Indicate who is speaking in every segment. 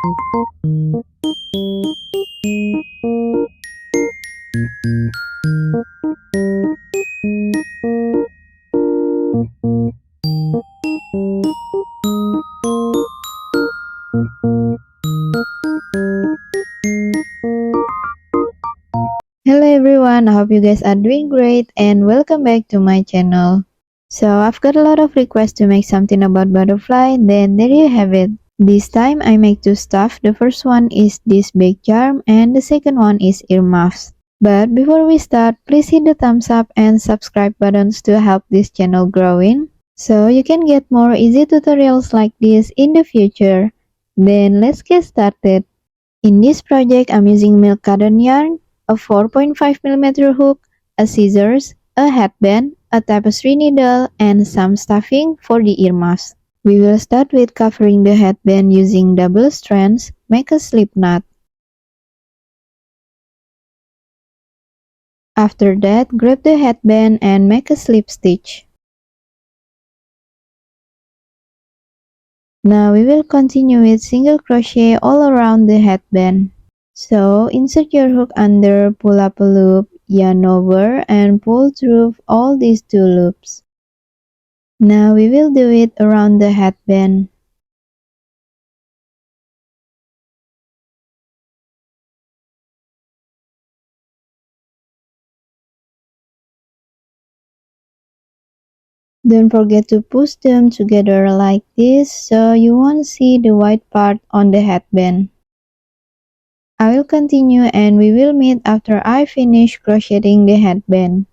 Speaker 1: Hello everyone, I hope you guys are doing great and welcome back to my channel. So I've got a lot of requests to make something about butterfly, then there you have it. This time I make two stuff. The first one is this big charm and the second one is earmuffs. But before we start, please hit the thumbs up and subscribe buttons to help this channel growing, so you can get more easy tutorials like this in the future. Then let's get started. In this project, I'm using milk cotton yarn, a 4.5mm hook, a scissors, a headband, a tapestry needle, and some stuffing for the earmuffs. We will start with covering the headband using double strands. Make a slip knot. After that, grab the headband and make a slip stitch. Now we will continue with single crochet all around the headband. So insert your hook under, pull up a loop, yarn over, and pull through all these two loops. Now we will do it around the headband. Don't forget to push them together like this so you won't see the white part on the headband. I will continue and we will meet after I finish crocheting the headband.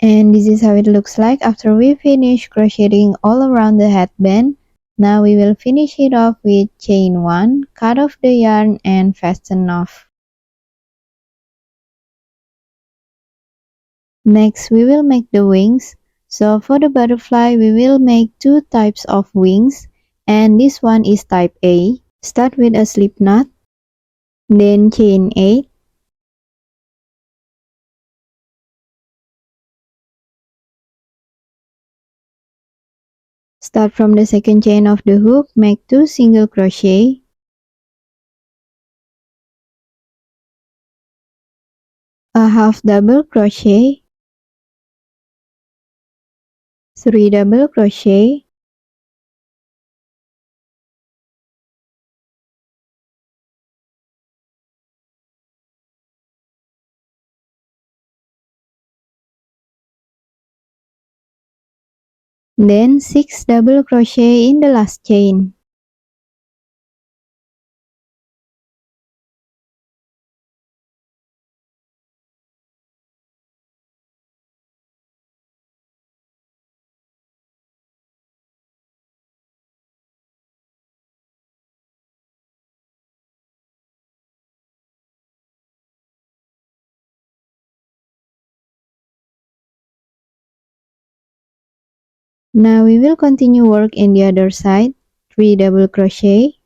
Speaker 1: And this is how it looks like after we finish crocheting all around the headband. Now we will finish it off with chain 1, cut off the yarn and fasten off. Next we will make the wings. So for the butterfly we will make two types of wings, and this one is type A. Start with a slip knot, then chain 8. Start from the second chain of the hook, make 2 single crochet, a half double crochet, 3 double crochet, then 6 double crochet in the last chain. Now we will continue work in the other side. 3 double crochet,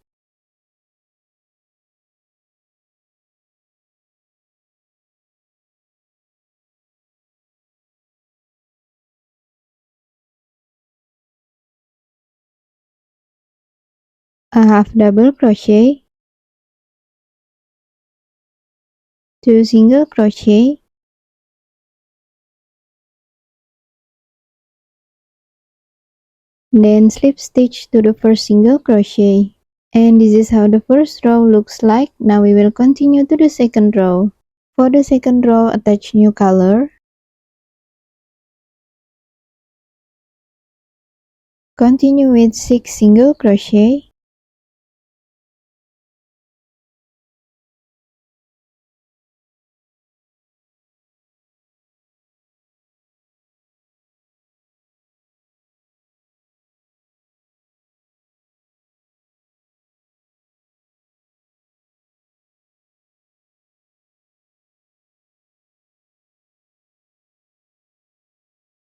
Speaker 1: a half double crochet, 2 single crochet, then slip stitch to the first single crochet. And this is how the first row looks like. Now we will continue to the second row. For the second row, attach new color. Continue with 6 single crochet.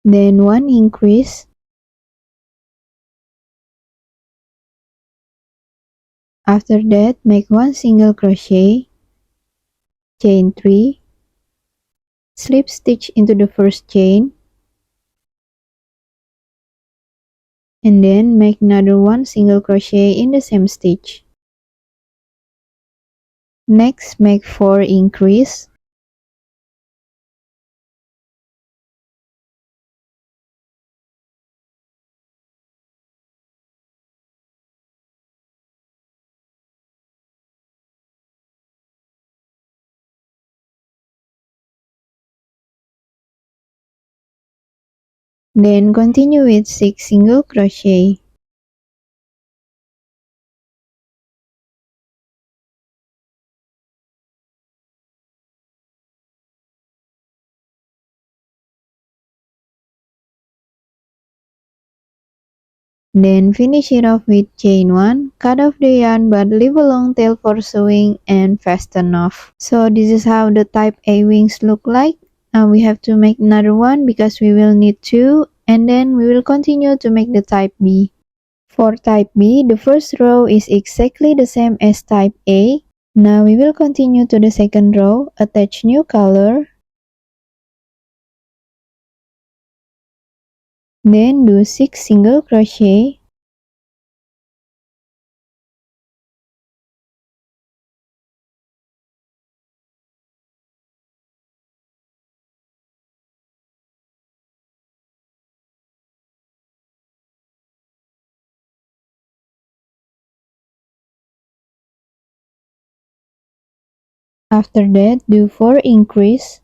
Speaker 1: Then 1 increase. After that, make 1 single crochet, chain 3, slip stitch into the first chain, and then make another 1 single crochet in the same stitch. Next, make 4 increase. Then continue with 6 single crochet. Then finish it off with chain 1, cut off the yarn but leave a long tail for sewing and fasten off. So this is how the type A wings look like. Now we have to make another one because we will need 2, and then we will continue to make the type B. For type B, the first row is exactly the same as type A. Now we will continue to the second row, attach new color, then do 6 single crochet. After that, do 4 increase.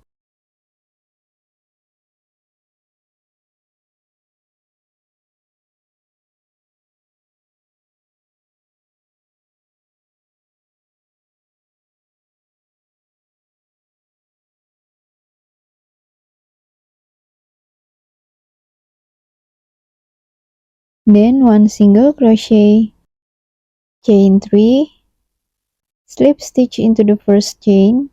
Speaker 1: Then 1 single crochet, chain 3, slip stitch into the first chain,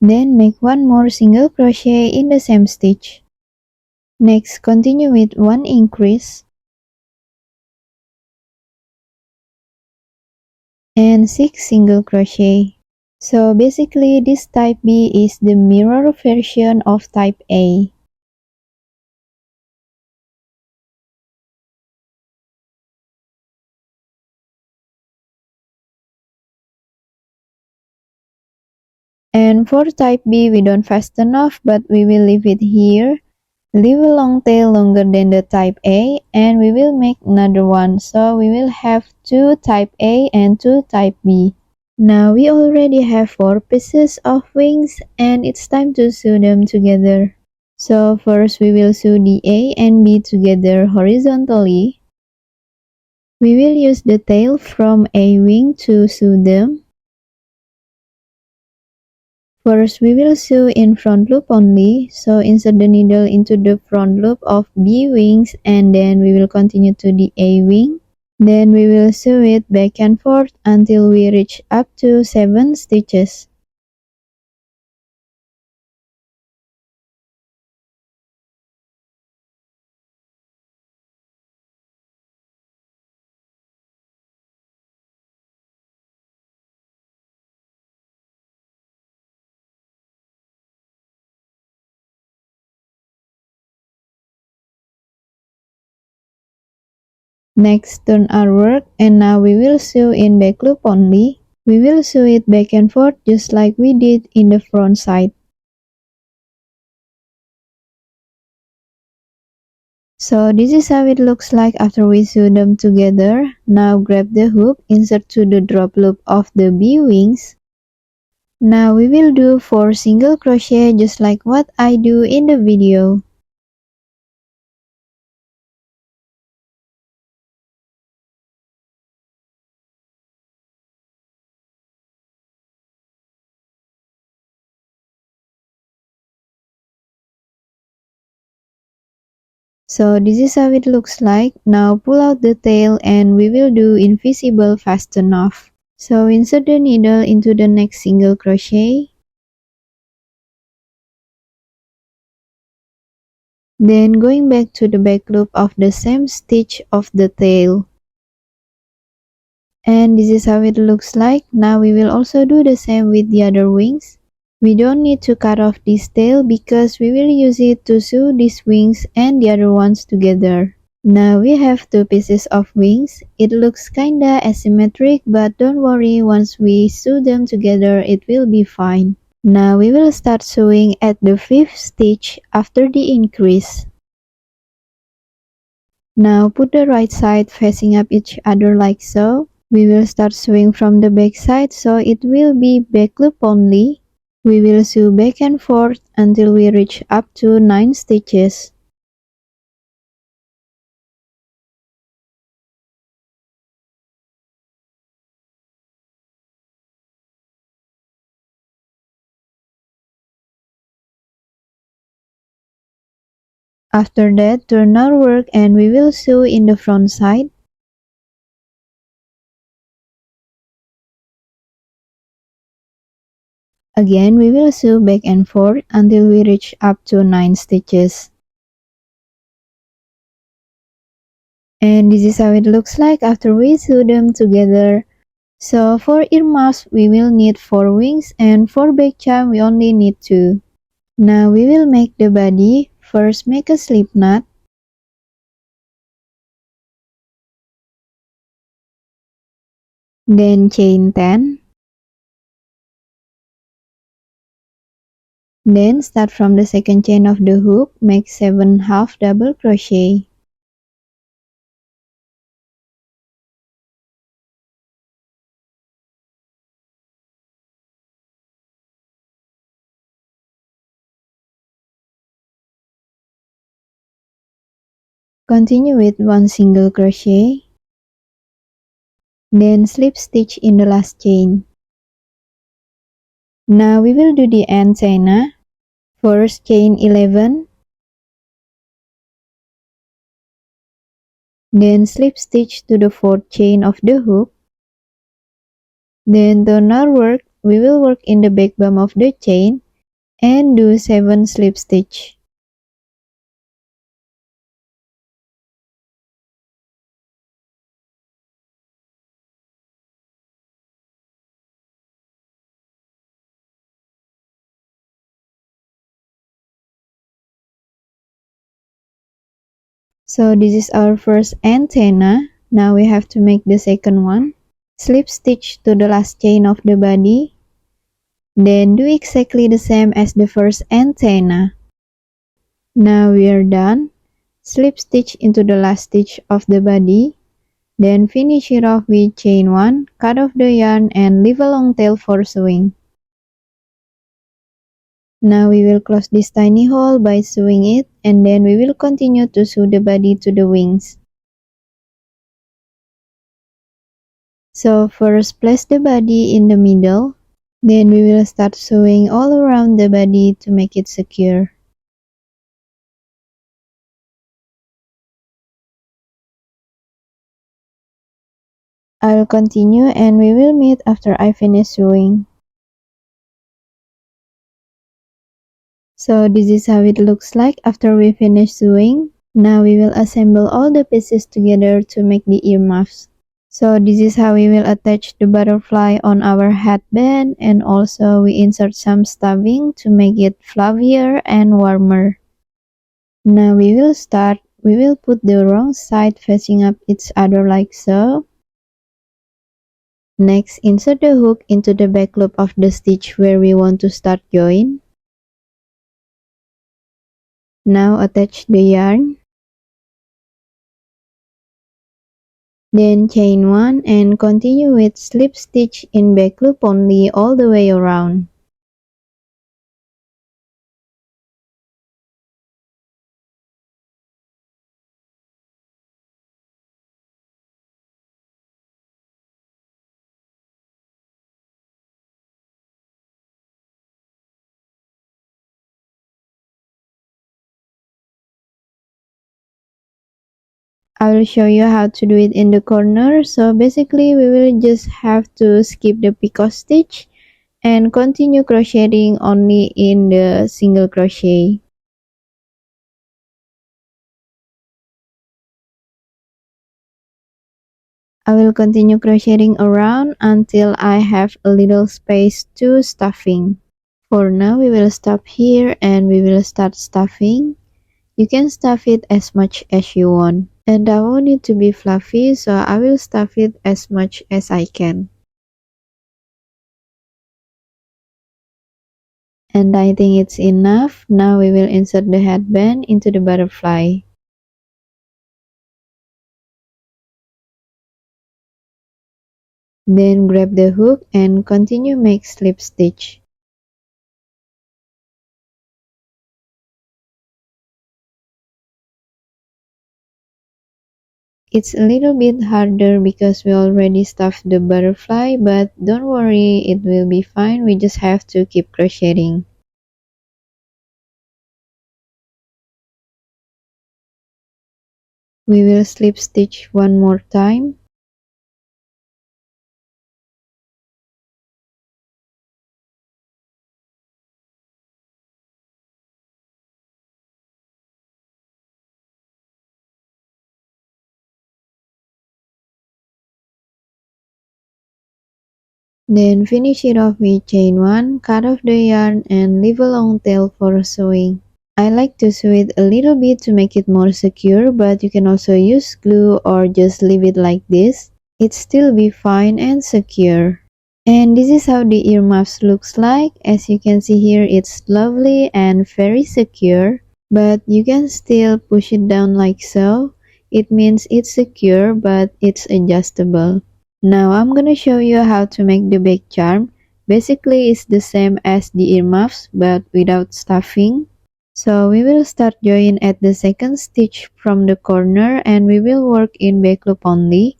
Speaker 1: then make 1 more single crochet in the same stitch. Next, continue with 1 increase and 6 single crochet. So basically this type B is the mirror version of type A. And for type B, we don't fasten off, but we will leave it here. Leave a long tail longer than the type A, and we will make another one. So we will have 2 type A and 2 type B. Now we already have 4 pieces of wings, and it's time to sew them together. So first we will sew the A and B together horizontally. We will use the tail from A wing to sew them. First, we will sew in front loop only, so insert the needle into the front loop of B wings and then we will continue to the A wing. Then we will sew it back and forth until we reach up to 7 stitches. Next, turn our work, and now we will sew in back loop only. We will sew it back and forth just like we did in the front side. So this is how it looks like after we sew them together. Now grab the hook, insert to the drop loop of the B wings. Now we will do 4 single crochet just like what I do in the video. So this is how it looks like. Now pull out the tail and we will do invisible fasten off. So insert the needle into the next single crochet. Then going back to the back loop of the same stitch of the tail. And this is how it looks like. Now we will also do the same with the other wings. We don't need to cut off this tail because we will use it to sew these wings and the other ones together. Now we have two pieces of wings. It looks kinda asymmetric, but don't worry, once we sew them together it will be fine. Now we will start sewing at the 5th stitch after the increase. Now put the right side facing up each other like so. We will start sewing from the back side, so it will be back loop only. We will sew back and forth until we reach up to 9 stitches. After that, turn our work and we will sew in the front side. Again, we will sew back and forth until we reach up to 9 stitches. And this is how it looks like after we sew them together. So for earmuffs, we will need 4 wings, and for back charm, we only need 2. Now we will make the body. First, make a slip knot. Then chain 10. Then start from the second chain of the hook, make 7 half double crochet. Continue with 1 single crochet. Then slip stitch in the last chain. Now we will do the antenna. First chain 11. Then slip stitch to the 4th chain of the hook. Then turn our work, we will work in the back bump of the chain and do 7 slip stitch. So this is our first antenna. Now we have to make the second one. Slip stitch to the last chain of the body. Then do exactly the same as the first antenna. Now we are done. Slip stitch into the last stitch of the body. Then finish it off with chain 1, cut off the yarn and leave a long tail for sewing. Now we will close this tiny hole by sewing it, and then we will continue to sew the body to the wings. So first place the body in the middle, then we will start sewing all around the body to make it secure. I'll continue and we will meet after I finish sewing. So this is how it looks like after we finish sewing. Now we will assemble all the pieces together to make the earmuffs. So this is how we will attach the butterfly on our headband, and also we insert some stuffing to make it fluffier and warmer. Now we will start. We will put the wrong side facing up each other like so. Next, insert the hook into the back loop of the stitch where we want to start join. Now attach the yarn. Then chain 1 and continue with slip stitch in back loop only all the way around. I will show you how to do it in the corner. So basically we will just have to skip the picot stitch and continue crocheting only in the single crochet. I will continue crocheting around until I have a little space to stuffing. For now we will stop here and we will start stuffing. You can stuff it as much as you want. And I want it to be fluffy, so I will stuff it as much as I can. And I think it's enough. Now we will insert the headband into the butterfly. Then grab the hook and continue make slip stitch. It's a little bit harder because we already stuffed the butterfly, but don't worry, it will be fine. We just have to keep crocheting. We will slip stitch one more time. Then finish it off with chain 1, cut off the yarn and leave a long tail for sewing. I like to sew it a little bit to make it more secure, but you can also use glue or just leave it like this. It still be fine and secure. And this is how the earmuffs looks like. As you can see here, it's lovely and very secure, but you can still push it down like so. It means it's secure, but it's adjustable. Now I'm gonna show you how to make the back charm. Basically, it's the same as the earmuffs, but without stuffing. So we will start join at the second stitch from the corner and we will work in back loop only.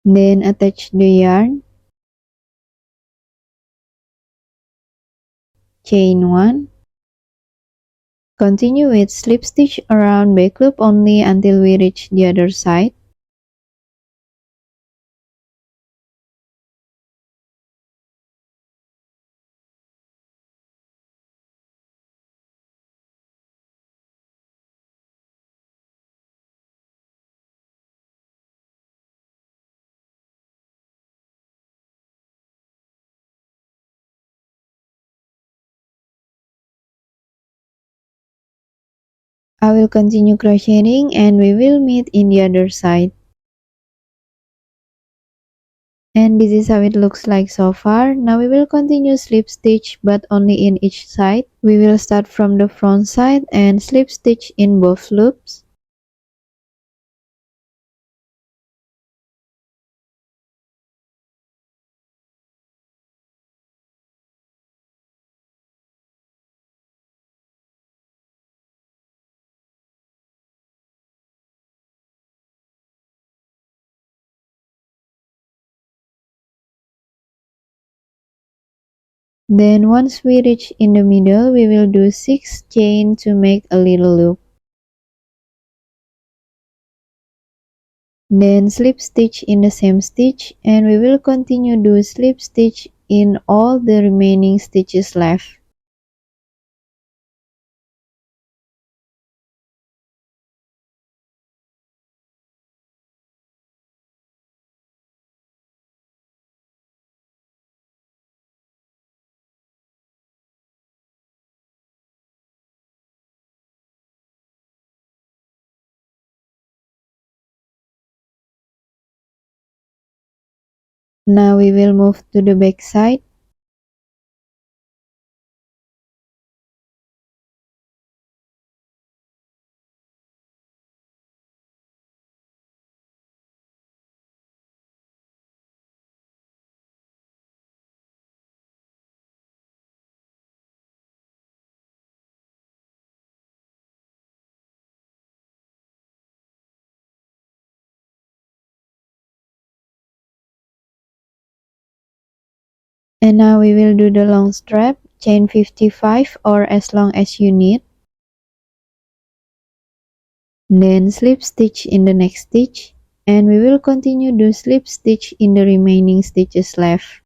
Speaker 1: Then attach the yarn, chain 1, continue with slip stitch around back loop only until we reach the other side. I will continue crocheting and we will meet in the other side. And this is how it looks like so far. Now we will continue slip stitch but only in each side. We will start from the front side and slip stitch in both loops. Then once we reach in the middle, we will do 6 chain to make a little loop. Then slip stitch in the same stitch and we will continue do slip stitch in all the remaining stitches left. Now we will move to the back side. And now we will do the long strap, chain 55 or as long as you need. Then slip stitch in the next stitch and we will continue do slip stitch in the remaining stitches left.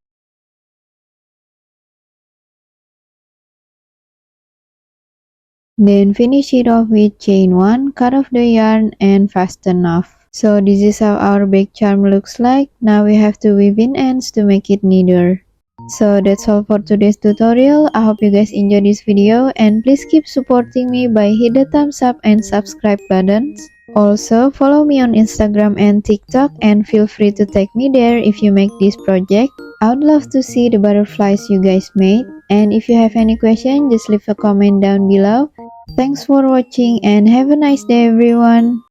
Speaker 1: Then finish it off with chain 1, cut off the yarn and fasten off. So this is how our back charm looks like. Now we have to weave in ends to make it neater. So that's all for today's tutorial. I hope you guys enjoy this video, and please keep supporting me by hit the thumbs up and subscribe buttons. Also, follow me on Instagram and TikTok, and feel free to tag me there if you make this project. I would love to see the butterflies you guys made. And if you have any question, just leave a comment down below. Thanks for watching and have a nice day everyone.